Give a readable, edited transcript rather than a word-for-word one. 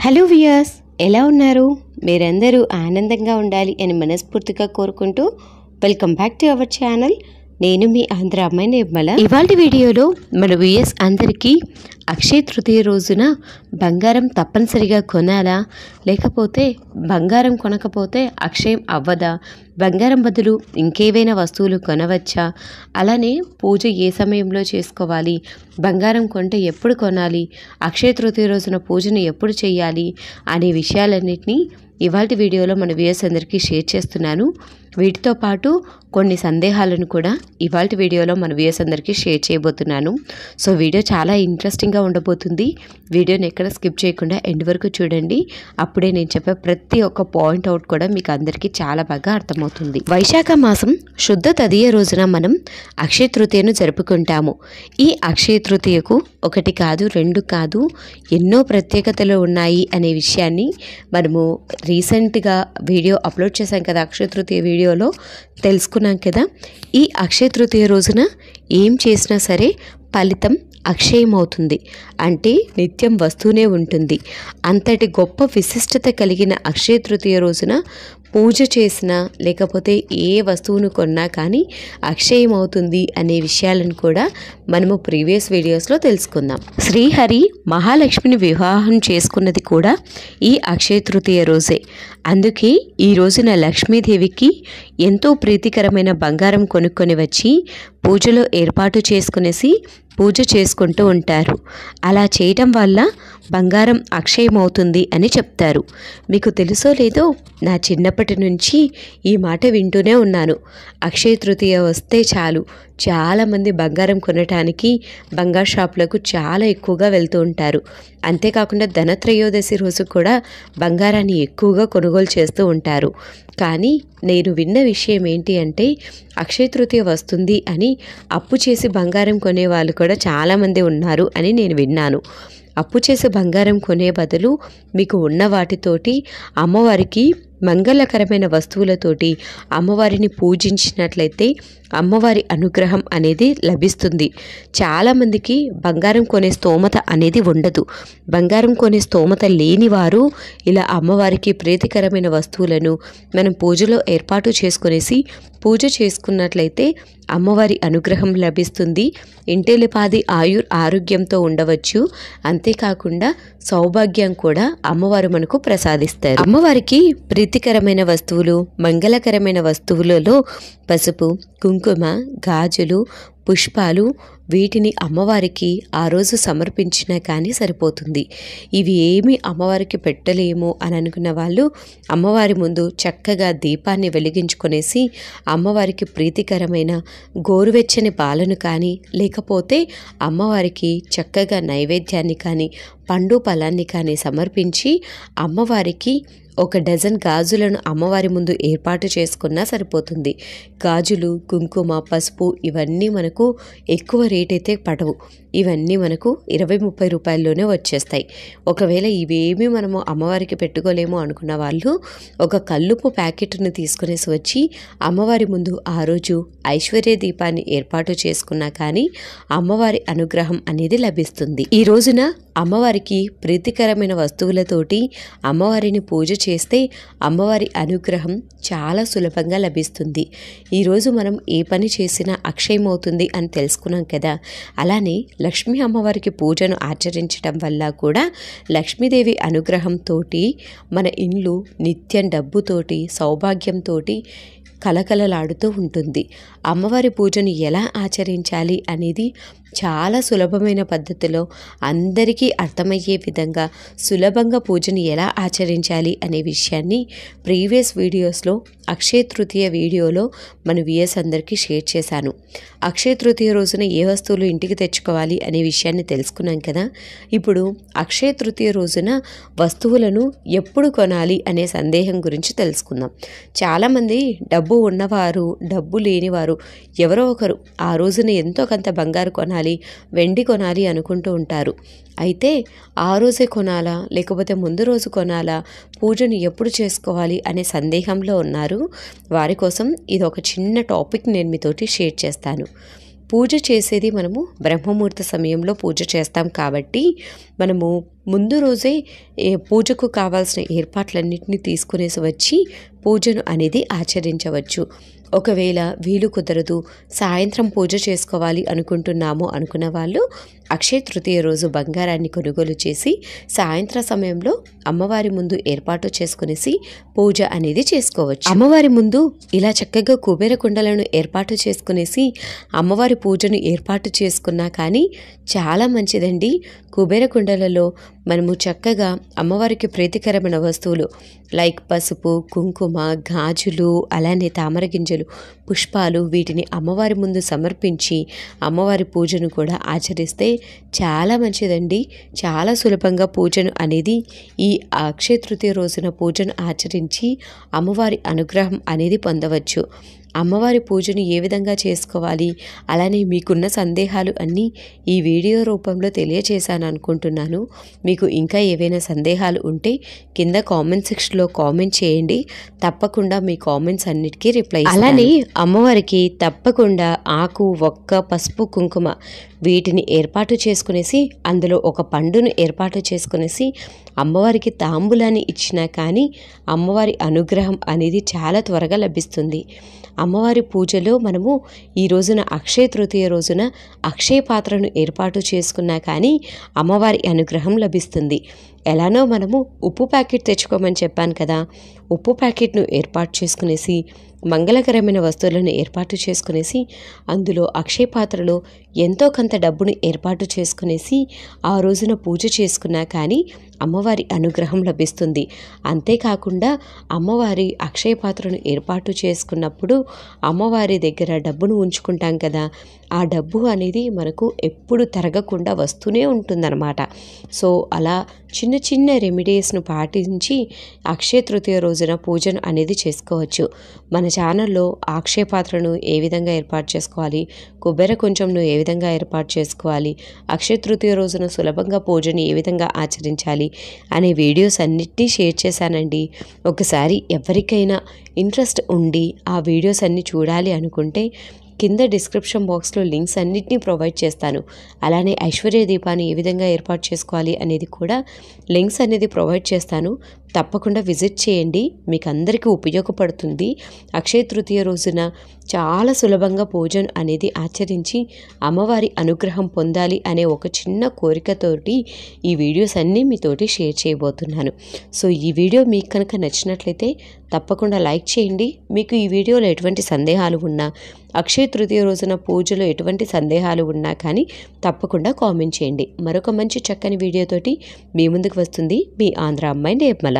Hello viewers, ఎలా ఉన్నారు? మీరందరూ ఆనందంగా ఉండాలి అని మనస్ఫూర్తిగా కోరుకుంటూ welcome back to our channel. నేను మీ ఆంధ్ర అమ్మాయి నిర్మల. ఇవాళ వీడియోలో మన వ్యూయర్స్ అందరికీ అక్షయ తృతీయ రోజున బంగారం తప్పనిసరిగా కొనాలా, లేకపోతే బంగారం కొనకపోతే అక్షయం అవ్వదా, బంగారం బదులు ఇంకేవైనా వస్తువులు కొనవచ్చా, అలానే పూజ ఏ సమయంలో చేసుకోవాలి, బంగారం కొంటే ఎప్పుడు కొనాలి, అక్షయ తృతీయ రోజున పూజను ఎప్పుడు చేయాలి అనే విషయాలన్నింటినీ ఇవాళ వీడియోలో మన వ్యూయర్స్ అందరికీ షేర్ చేస్తున్నాను. వీటితో పాటు కొన్ని సందేహాలను కూడా ఇవాళ వీడియోలో మన వ్యూయర్స్ అందరికీ షేర్ చేయబోతున్నాను. సో వీడియో చాలా ఇంట్రెస్టింగ్గా ఉండబోతుంది. వీడియోని ఎక్కడ స్కిప్ చేయకుండా ఎండ్ వరకు చూడండి. అప్పుడే నేను చెప్పే ప్రతి ఒక్క పాయింట్ అవుట్ కూడా మీకు అందరికీ చాలా బాగా అర్థమవుతుంది. వైశాఖ మాసం శుద్ధ తదియ రోజున మనం అక్షయ తృతీయను జరుపుకుంటాము. ఈ అక్షయ తృతీయకు ఒకటి కాదు, రెండు కాదు, ఎన్నో ప్రత్యేకతలు ఉన్నాయి అనే విషయాన్ని మనము రీసెంట్గా వీడియో అప్లోడ్ చేశాం కదా, అక్షయ తృతీయ వీడియోలో తెలుసుకున్నాం కదా. ఈ అక్షయ తృతీయ రోజున ఏం చేసినా సరే ఫలితం అక్షయం అవుతుంది, అంటే నిత్యం వస్తూనే ఉంటుంది. అంతటి గొప్ప విశిష్టత కలిగిన అక్షయ తృతీయ రోజున పూజ చేసినా లేకపోతే ఏ వస్తువును కొన్నా కానీ అక్షయం అవుతుంది అనే విషయాలను కూడా మనము ప్రీవియస్ వీడియోస్లో తెలుసుకుందాం. శ్రీహరి మహాలక్ష్మిని వివాహం చేసుకున్నది కూడా ఈ అక్షయ తృతీయ రోజే. అందుకే ఈ రోజున లక్ష్మీదేవికి ఎంతో ప్రీతికరమైన బంగారం కొనుక్కొని వచ్చి పూజలో ఏర్పాటు చేసుకునేసి పూజ చేసుకుంటూ ఉంటారు. అలా చేయటం వల్ల బంగారం అక్షయం అవుతుంది అని చెప్తారు. మీకు తెలుసో లేదో, నా చిన్నప్పటి నుంచి ఈ మాట వింటూనే ఉన్నాను. అక్షయ తృతీయ వస్తే చాలు చాలామంది బంగారం కొనటానికి బంగారు షాపులకు చాలా ఎక్కువగా వెళ్తూ ఉంటారు. అంతేకాకుండా ధనత్రయోదశి రోజు కూడా బంగారాన్ని ఎక్కువగా కొనుగోలు చేస్తూ ఉంటారు. కానీ నేను విన్న విషయం ఏంటి అంటే, అక్షయ తృతీయ వస్తుంది అని అప్పు చేసి బంగారం కొనే వాళ్ళు కూడా చాలామంది ఉన్నారు అని నేను విన్నాను. అప్పు చేసి బంగారం కొనే బదులు మీకు ఉన్న వాటితోటి అమ్మవారికి మంగళకరమైన వస్తువులతోటి అమ్మవారిని పూజించినట్లయితే అమ్మవారి అనుగ్రహం అనేది లభిస్తుంది. చాలామందికి బంగారం కొనే స్తోమత అనేది ఉండదు. బంగారం కొనే స్తోమత లేని వారు ఇలా అమ్మవారికి ప్రీతికరమైన వస్తువులను మనం పూజలో ఏర్పాటు చేసుకునేసి పూజ చేసుకున్నట్లయితే అమ్మవారి అనుగ్రహం లభిస్తుంది. ఇంటిలిపాది ఆరోగ్యంతో ఉండవచ్చు. అంతేకాకుండా సౌభాగ్యం కూడా అమ్మవారు మనకు ప్రసాదిస్తారు. అమ్మవారికి ప్రీతికరమైన వస్తువులు, మంగళకరమైన వస్తువులలో పసుపు, కుంకుమ, గాజులు, పుష్పాలు, వీటిని అమ్మవారికి ఆ రోజు సమర్పించినా కానీ సరిపోతుంది. ఇవి ఏమీ అమ్మవారికి పెట్టలేము అని అనుకున్న వాళ్ళు అమ్మవారి ముందు చక్కగా దీపాన్ని వెలిగించుకొనేసి అమ్మవారికి ప్రీతికరమైన గోరువెచ్చని పాలను కానీ లేకపోతే అమ్మవారికి చక్కగా నైవేద్యాన్ని కానీ పండు ఫలాన్ని కానీ సమర్పించి అమ్మవారికి 1 డజన్ గాజులను అమ్మవారి ముందు ఏర్పాటు చేసుకున్నా సరిపోతుంది. గాజులు, కుంకుమ, పసుపు ఇవన్నీ మనకు ఎక్కువ రేట్ అయితే పడవు. ఇవన్నీ మనకు 20-30 రూపాయల్లోనే వచ్చేస్తాయి. ఒకవేళ ఇవేమీ మనము అమ్మవారికి పెట్టుకోలేము అనుకున్న వాళ్ళు ఒక కల్లుపు ప్యాకెట్ను తీసుకునేసి వచ్చి అమ్మవారి ముందు ఆ రోజు ఐశ్వర్య దీపాన్ని ఏర్పాటు చేసుకున్నా కానీ అమ్మవారి అనుగ్రహం అనేది లభిస్తుంది. ఈ రోజున అమ్మవారికి ప్రీతికరమైన వస్తువులతోటి అమ్మవారిని పూజ చేస్తే అమ్మవారి అనుగ్రహం చాలా సులభంగా లభిస్తుంది. ఈరోజు మనం ఏ పని చేసినా అక్షయమవుతుంది అని తెలుసుకున్నాం కదా. అలానే లక్ష్మీ అమ్మవారికి పూజను ఆచరించడం వల్ల కూడా లక్ష్మీదేవి అనుగ్రహంతో మన ఇండ్లు నిత్యం డబ్బుతోటి సౌభాగ్యంతో కలకలలాడుతూ ఉంటుంది. అమ్మవారి పూజను ఎలా ఆచరించాలి అనేది చాలా సులభమైన పద్ధతిలో అందరికీ అర్థమయ్యే విధంగా సులభంగా పూజను ఎలా ఆచరించాలి అనే విషయాన్ని ప్రీవియస్ వీడియోస్లో అక్షయ తృతీయ వీడియోలో మన వ్యూయర్స్ అందరికీ షేర్ చేశాను. అక్షయ తృతీయ రోజున ఏ వస్తువులు ఇంటికి తెచ్చుకోవాలి అనే విషయాన్ని తెలుసుకున్నాం కదా. ఇప్పుడు అక్షయ తృతీయ రోజున వస్తువులను ఎప్పుడు కొనాలి అనే సందేహం గురించి తెలుసుకుందాం. చాలామంది డబ్బు ఉన్నవారు, డబ్బు లేనివారు ఎవరో ఒకరు ఆ రోజున ఎంతో కొంత బంగారు కొనాలి, వెండి కొనాలి అనుకుంటూ ఉంటారు. అయితే ఆ రోజే కొనాలా లేకపోతే ముందు రోజు కొనాలా, పూజను ఎప్పుడు చేసుకోవాలి అనే సందేహంలో ఉన్నారు. వారి కోసం ఇది ఒక చిన్న టాపిక్ నేను మీతోటి షేర్ చేస్తాను. పూజ చేసేది మనము బ్రహ్మముహూర్త సమయంలో పూజ చేస్తాం కాబట్టి మనము ముందు రోజే పూజకు కావాల్సిన ఏర్పాట్లన్నింటినీ తీసుకునేసి వచ్చి పూజను అనేది ఆచరించవచ్చు. ఒకవేళ వీలు కుదరదు, సాయంత్రం పూజ చేసుకోవాలి అనుకుంటున్నాము అనుకున్న వాళ్ళు అక్షయ తృతీయ రోజు బంగారాన్ని కొనుగోలు చేసి సాయంత్రం సమయంలో అమ్మవారి ముందు ఏర్పాటు చేసుకునేసి పూజ అనేది చేసుకోవచ్చు. అమ్మవారి ముందు ఇలా చక్కగా కుబేర కుండలను ఏర్పాటు చేసుకునేసి అమ్మవారి పూజను ఏర్పాటు చేసుకున్నా కానీ చాలా మంచిదండి. కుబేర కుండలలో మనము చక్కగా అమ్మవారికి ప్రీతికరమైన వస్తువులు లైక్ పసుపు, కుంకుమ, గాజులు, అలానే తామర గింజలు, పుష్పాలు వీటిని అమ్మవారి ముందు సమర్పించి అమ్మవారి పూజను కూడా ఆచరిస్తే చాలా మంచిదండి. చాలా సులభంగా పూజను అనేది ఈ అక్షయ తృతీయ రోజున పూజను ఆచరించి అమ్మవారి అనుగ్రహం అనేది పొందవచ్చు. అమ్మవారి పూజను ఏ విధంగా చేసుకోవాలి, అలానే మీకున్న సందేహాలు అన్నీ ఈ వీడియో రూపంలో తెలియచేశాను అనుకుంటున్నాను. మీకు ఇంకా ఏవైనా సందేహాలు ఉంటే కింద కామెంట్ సెక్షన్లో కామెంట్ చేయండి. తప్పకుండా మీ కామెంట్స్ అన్నిటికీ రిప్లై. అలానే అమ్మవారికి తప్పకుండా ఆకు, ఒక్క, పసుపు, కుంకుమ వీటిని ఏర్పాటు చేసుకునేసి అందులో ఒక పండును ఏర్పాటు చేసుకునేసి అమ్మవారికి తాంబూలాన్ని ఇచ్చినా కానీ అమ్మవారి అనుగ్రహం అనేది చాలా త్వరగా లభిస్తుంది. అమ్మవారి పూజలో మనము ఈ రోజున అక్షయ తృతీయ రోజున అక్షయ పాత్రను ఏర్పాటు చేసుకున్నా కానీ అమ్మవారి అనుగ్రహం లభిస్తుంది. ఎలానో మనము ఉప్పు ప్యాకెట్ తెచ్చుకోమని చెప్పాను కదా, ఉప్పు ప్యాకెట్ను ఏర్పాటు చేసుకునేసి మంగళకరమైన వస్తువులను ఏర్పాటు చేసుకునేసి అందులో అక్షయ పాత్రలో ఎంతో కొంత డబ్బును ఏర్పాటు చేసుకునేసి ఆ రోజున పూజ చేసుకున్నా కానీ అమ్మవారి అనుగ్రహం లభిస్తుంది. అంతేకాకుండా అమ్మవారి అక్షయ పాత్రను ఏర్పాటు చేసుకున్నప్పుడు అమ్మవారి దగ్గర డబ్బును ఉంచుకుంటాం కదా, ఆ డబ్బు అనేది మనకు ఎప్పుడు తరగకుండా వస్తూనే ఉంటుందన్నమాట. సో అలా చిన్న చిన్న రెమెడీస్ను పాటించి అక్షయ తృతీయ రోజున పూజను అనేది చేసుకోవచ్చు. మన ఛానల్లో అక్షయ పాత్రను ఏ విధంగా ఏర్పాటు చేసుకోవాలి, కొబ్బరి కొంచెంను ఏ విధంగా ఏర్పాటు చేసుకోవాలి, అక్షయ తృతీయ రోజున సులభంగా పూజని ఏ విధంగా ఆచరించాలి అనే వీడియోస్ అన్నిటినీ షేర్ చేశానండి. ఒకసారి ఎవరికైనా ఇంట్రెస్ట్ ఉండి ఆ వీడియోస్ అన్నీ చూడాలి అనుకుంటే కింద డిస్క్రిప్షన్ బాక్స్లో లింక్స్ అన్నిటినీ ప్రొవైడ్ చేస్తాను. అలానే ఐశ్వర్య దీపాన్ని ఏ విధంగా ఏర్పాటు చేసుకోవాలి అనేది కూడా లింక్స్ అనేది ప్రొవైడ్ చేస్తాను. తప్పకుండా విజిట్ చేయండి, మీకు అందరికీ ఉపయోగపడుతుంది. అక్షయ తృతీయ రోజున చాలా సులభంగా పూజను అనేది ఆచరించి అమ్మవారి అనుగ్రహం పొందాలి అనే ఒక చిన్న కోరికతోటి ఈ వీడియోస్ అన్నీ మీతోటి షేర్ చేయబోతున్నాను. సో ఈ వీడియో మీకు కనుక నచ్చినట్లయితే తప్పకుండా లైక్ చేయండి. మీకు ఈ వీడియోలో ఎటువంటి సందేహాలు ఉన్నా, అక్షయ తృతీయ రోజున పూజలో ఎటువంటి సందేహాలు ఉన్నా కానీ తప్పకుండా కామెంట్ చేయండి. మరొక మంచి చక్కని వీడియోతోటి మీ ముందుకు వస్తుంది మీ ఆంధ్ర అమ్మాయి నిర్మల.